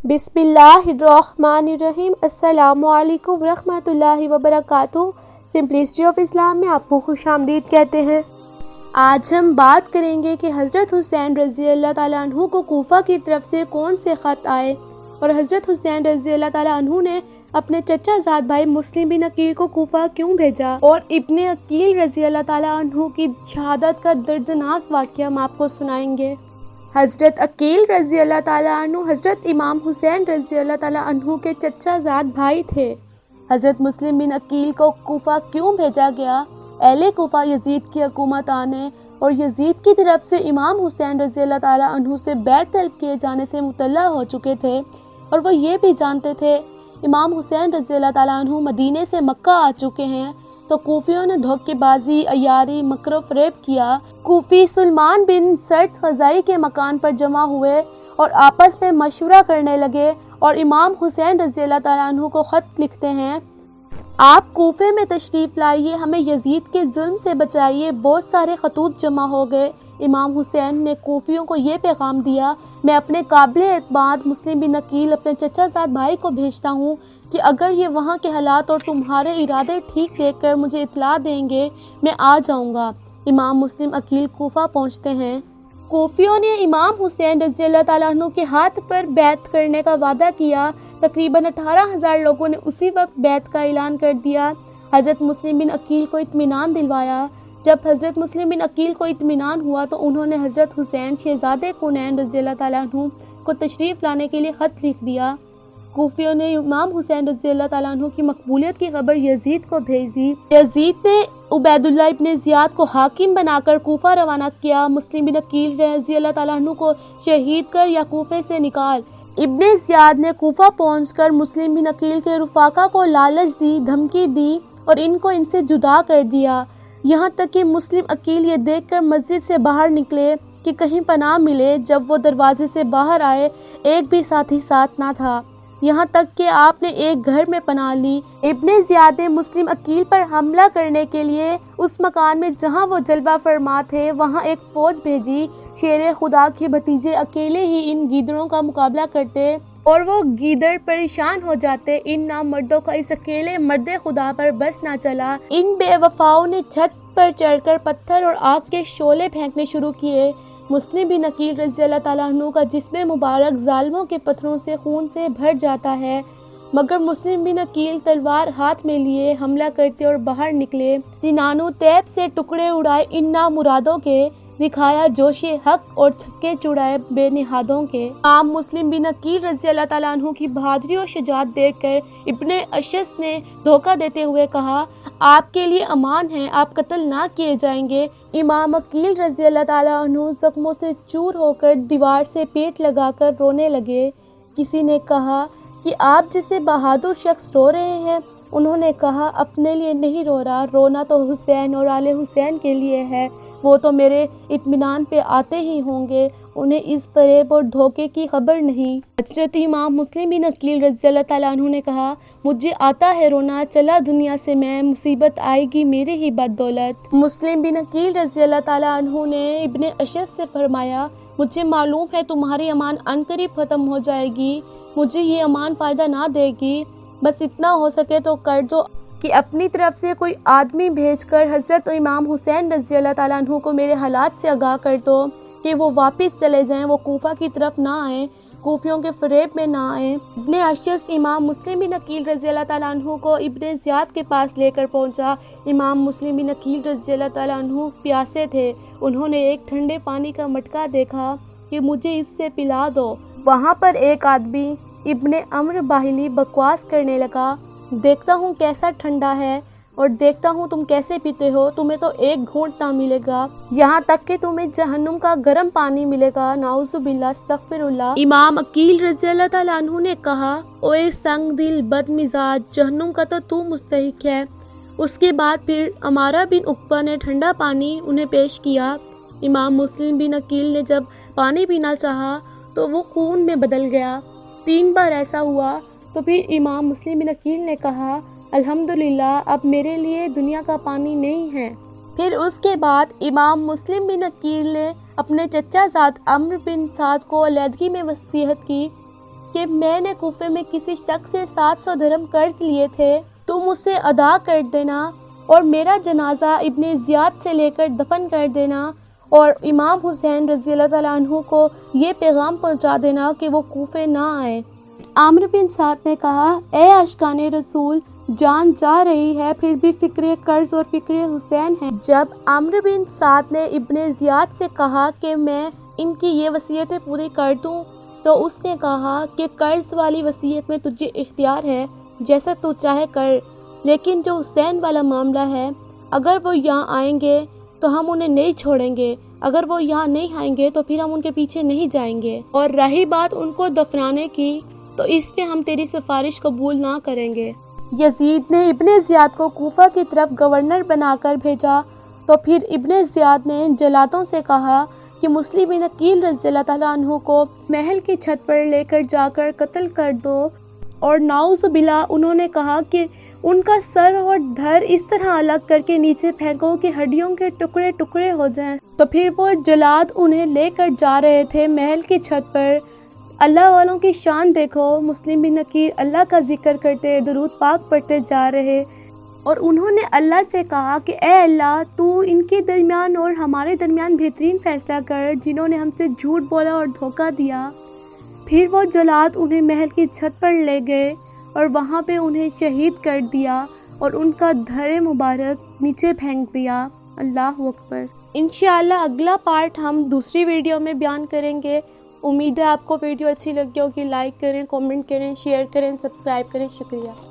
बिस्मिल्लाहिर्रहमानिर्रहीम। अस्सलामु अलैकुम रहमतुल्लाहि व बरकातुहू। सिंपलिसिटी ऑफ इस्लाम में आपको खुशामदीद कहते हैं। आज हम बात करेंगे कि हज़रत हुसैन रज़ी अल्लाह ताला अन्हु को कूफा की तरफ से कौन से ख़त आए और हज़रत हुसैन रज़ी अल्लाह ताला अन्हु ने अपने चचा ज़ाद भाई मुस्लिम बिन अकील को कूफा क्यों भेजा, और इब्ने अकील रज़ी अल्लाह ताला अन्हु की शहादत का दर्दनाक वाक़या हम आपको सुनाएंगे। हज़रत अकील रज़ी अल्लाह ताला अन्हु हज़रत इमाम हुसैन रज़ी अल्लाह ताला अन्हु के चचा ज़ाद भाई थे। हज़रत मुस्लिम बिन अकील को कूफा क्यों भेजा गया? अहले कूफा यजीद की हुकूमत आने और यजीद की तरफ से इमाम हुसैन रज़ी अल्लाह ताला अन्हु से बैत तलब किए जाने से मुतल्ला हो चुके थे, और वो ये भी जानते थे इमाम हुसैन रज़ी अल्लाह ताला अन्हु मदीने से मक्का आ चुके हैं। तो कूफियों ने धोखेबाजी, अयारी, मकर फ़रेब किया। कूफी सुलेमान बिन सर्द ख़ज़ाई के मकान पर जमा हुए और आपस में मशवरा करने लगे और इमाम हुसैन रज़ी अल्लाह ताला अन्हु को ख़त लिखते हैं, आप कूफे में तशरीफ़ लाइए, हमें यजीद के जुल्म से बचाइए। बहुत सारे खतूत जमा हो गए। इमाम हुसैन ने कूफियों को ये पैगाम दिया, मैं अपने काबिल एतमाद मुस्लिम बिन अकील अपने चचा ज़ाद भाई को भेजता हूँ कि अगर ये वहाँ के हालात और तुम्हारे इरादे ठीक देखकर मुझे इत्तला देंगे, मैं आ जाऊँगा। इमाम मुस्लिम अकील कूफा पहुँचते हैं। कूफियों ने इमाम हुसैन रज़ी अल्लाह ताला अन्हु के हाथ पर बैत करने का वादा किया। तकरीबन 18,000 लोगों ने उसी वक्त बैत का ऐलान कर दिया। हज़रत मुस्लिम बिन अकील को इत्मीनान दिलवाया। जब हज़रत मुस्लिम बिन अकील को इत्मीनान हुआ तो उन्होंने हज़रत हुसैन शहज़ादे कुनैन रज़ी अल्लाह ताला अन्हु को तशरीफ़ लाने के लिए ख़त लिख दिया। कूफियों ने इमाम हुसैन रज़ी अल्लाह ताला अन्हु की मकबूलियत की खबर यजीद को भेज दी। यजीद ने उबैदुल्लाह इब्ने ज़ियाद को हाकिम बनाकर कूफा रवाना किया। मुस्लिम बिन अकील रज़ी अल्लाह ताला अन्हु को शहीद कर या कूफे से निकाल। इब्ने ज़ियाद ने कूफा पहुंचकर मुस्लिम बिन अकील के रुफाका को लालच दी, धमकी दी और इनको इनसे जुदा कर दिया। यहाँ तक कि मुस्लिम अकील ये देखकर मस्जिद से बाहर निकले कि कहीं पनाह मिले। जब वो दरवाजे से बाहर आए, एक भी साथी साथ ना था। यहाँ तक कि आपने एक घर में पनाह ली। इब्ने ज़ियाद ने मुस्लिम अकील पर हमला करने के लिए उस मकान में जहाँ वो जलवा फरमा थे वहाँ एक फौज भेजी। शेर खुदा के भतीजे अकेले ही इन गीदड़ों का मुकाबला करते और वो गीदड़ परेशान हो जाते। इन नामर्दों का इस अकेले मर्द खुदा पर बस ना चला। इन बेवफाओं ने छत पर चढ़कर पत्थर और आग के शोले फेंकने शुरू किए। मुस्लिम बिन अकील रज़ी अल्लाह ताला अन्हु का जिस्म मुबारक जालिमों के पत्थरों से खून से भर जाता है, मगर मुस्लिम बिन अकील तलवार हाथ में लिए हमला करते और बाहर निकले। सिनानो तैब से टुकड़े उड़ाए इन नामुरादों के, दिखाया जोशे हक और थक्के चुड़ाए बेनिहादों के। आम मुस्लिम बिन अकील रज़ी अल्लाह ताला अन्हु की बहादुरी और शुजाअत देखकर इब्ने अशस ने धोखा देते हुए कहा, आपके लिए अमान है, आप कत्ल ना किए जाएंगे। इमाम अकील रज़ी अल्लाह ताला अन्हु जख्मों से चूर होकर दीवार से पेट लगाकर रोने लगे। किसी ने कहा कि आप जैसे बहादुर शख्स रो रहे हैं। उन्होंने कहा, अपने लिए नहीं रो रहा, रोना तो हुसैन और आले हुसैन के लिए है। वो तो मेरे इत्मीनान पे आते ही होंगे, उन्हें इस फरेब और धोखे की खबर नहीं। हज़रत इमाम मुस्लिम बिन अकील रज़ी अल्लाह ताला अन्हु ने कहा, मुझे आता है रोना, चला दुनिया से मैं, मुसीबत आएगी मेरी ही बदौलत। मुस्लिम बिन अकील रज़ी अल्लाह ताला अन्हु ने इब्ने अशस से फरमाया, मुझे मालूम है तुम्हारी अमान अनकरीब ख़त्म हो जाएगी, मुझे ये अमान फ़ायदा ना देगी। बस इतना हो सके तो कर दो कि अपनी तरफ से कोई आदमी भेजकर हज़रत इमाम हुसैन रज़ी अल्लाह ताला अन्हु को मेरे हालात से आगाह कर दो कि वो वापस चले जाएं, वो कूफा की तरफ ना आएँ, कूफियों के फरेब में ना आएँ। इब्ने अशस इमाम मुस्लिम बिन अकील रज़ी अल्लाह ताला अन्हु को इब्ने ज़ियाद के पास लेकर पहुंचा। इमाम मुस्लिम बिन अकील रज़ी अल्लाह ताला अन्हु प्यासे थे। उन्होंने एक ठंडे पानी का मटका देखा कि मुझे इससे पिला दो। वहाँ पर एक आदमी इब्ने अम्र बाहिली बकवास करने लगा, देखता हूँ कैसा ठंडा है और देखता हूँ तुम कैसे पीते हो, तुम्हें तो एक घूंट ना मिलेगा, यहाँ तक कि तुम्हें जहन्नुम का गर्म पानी मिलेगा। नाउज़ुबिल्लाह, अस्तग़फिरुल्लाह। इमाम अकील रज़ी अल्लाह ताला अन्हु ने कहा, ओए संग दिल बदमिजाज, जहन्नुम का तो तू मुस्तहिक है। उसके बाद फिर अमारा बिन उक़बा ने ठंडा पानी उन्हें पेश किया। इमाम मुस्लिम बिन अकील ने जब पानी पीना चाहा तो वो खून में बदल गया। 3 बार ऐसा हुआ तो फिर इमाम मुस्लिम बिन अकील ने कहा, अल्हम्दुलिल्लाह, अब मेरे लिए दुनिया का पानी नहीं है। फिर उसके बाद इमाम मुस्लिम बिन अकील ने अपने चचा ज़ाद अम्र बिन साद को अलहदगी में वसीयत की کہ میں نے کوفے میں کسی شخص سے 700 درہم قرض لیے تھے، تم اسے ادا کر دینا اور میرا جنازہ ابن زیاد سے لے کر دفن کر دینا، اور امام حسین رضی اللہ تعالیٰ عنہ کو یہ پیغام پہنچا دینا کہ وہ کوفے نہ آئیں۔ عامر بن سعد نے کہا، اے عاشقان رسول، جان جا رہی ہے پھر بھی فکر قرض اور فکر حسین ہے۔ جب عامر بن سعد نے ابن زیاد سے کہا کہ میں ان کی یہ وصیتیں پوری کر دوں، تو اس نے کہا کہ قرض والی وصیت میں تجھے اختیار ہے، جیسا تو چاہے کر، لیکن جو حسین والا معاملہ ہے، اگر وہ یہاں آئیں گے تو ہم انہیں نہیں چھوڑیں گے، اگر وہ یہاں نہیں آئیں گے تو پھر ہم ان کے پیچھے نہیں جائیں گے، اور رہی بات ان کو دفنانے کی تو اس پہ ہم تیری سفارش قبول نہ کریں گے۔ یزید نے ابن زیاد کو کوفہ کی طرف گورنر بنا کر بھیجا، تو پھر ابن زیاد نے جلادوں سے کہا کہ مسلم بن عقیل رضی اللہ تعالیٰ عنہ کو محل کی چھت پر لے کر جا کر قتل کر دو، اور نعوذ باللہ انہوں نے کہا کہ ان کا سر اور دھر اس طرح الگ کر کے نیچے پھینکو کہ ہڈیوں کے ٹکڑے ٹکڑے ہو جائیں۔ تو پھر وہ جلاد انہیں لے کر جا رہے تھے محل کی چھت پر۔ اللہ والوں کی شان دیکھو، مسلم بن عقیل اللہ کا ذکر کرتے، درود پاک پڑھتے جا رہے، اور انہوں نے اللہ سے کہا کہ اے اللہ، تو ان کے درمیان اور ہمارے درمیان بہترین فیصلہ کر، جنہوں نے ہم سے جھوٹ بولا اور دھوکہ دیا۔ پھر وہ جلاد انہیں محل کی چھت پر لے گئے اور وہاں پہ انہیں شہید کر دیا اور ان کا دھڑ مبارک نیچے پھینک دیا۔ اللہ اکبر۔ انشاءاللہ اگلا پارٹ ہم دوسری ویڈیو میں بیان کریں گے۔ امید ہے آپ کو ویڈیو اچھی لگی ہوگی۔ لائک کریں، کامنٹ کریں، شیئر کریں، سبسکرائب کریں۔ شکریہ۔